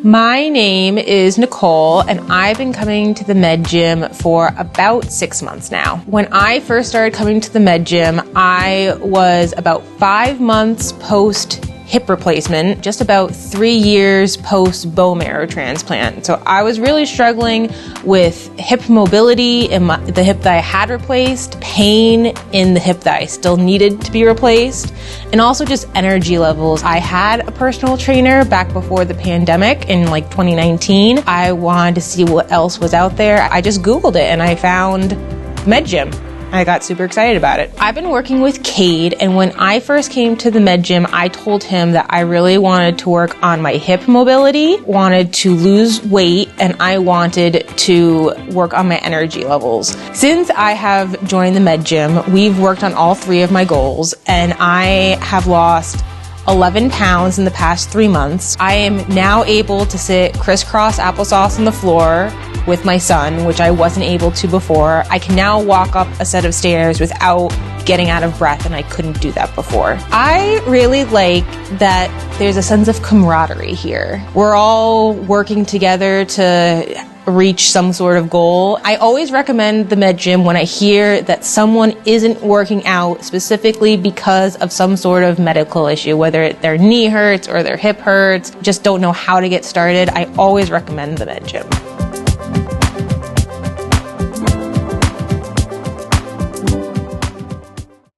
My name is Nicole, and I've been coming to the med gym for about 6 months now. When I first started coming to the med gym, I was about 5 months post hip replacement, just about 3 years post bone marrow transplant. So I was really struggling with hip mobility in the hip that I had replaced, pain in the hip that I still needed to be replaced, and also just energy levels. I had a personal trainer back before the pandemic in like 2019. I wanted to see what else was out there. I just Googled it and I found med gym. I got super excited about it. I've been working with Kade, and when I first came to the med gym, I told him that I really wanted to work on my hip mobility, wanted to lose weight, and I wanted to work on my energy levels. Since I have joined the med gym, we've worked on all 3 of my goals, and I have lost 11 pounds in the past 3 months. I am now able to sit crisscross applesauce on the floor with my son, which I wasn't able to before. I can now walk up a set of stairs without getting out of breath, and I couldn't do that before. I really like that there's a sense of camaraderie here. We're all working together to reach some sort of goal. I always recommend the med gym when I hear that someone isn't working out specifically because of some sort of medical issue, whether their knee hurts or their hip hurts, just don't know how to get started. I always recommend the med gym.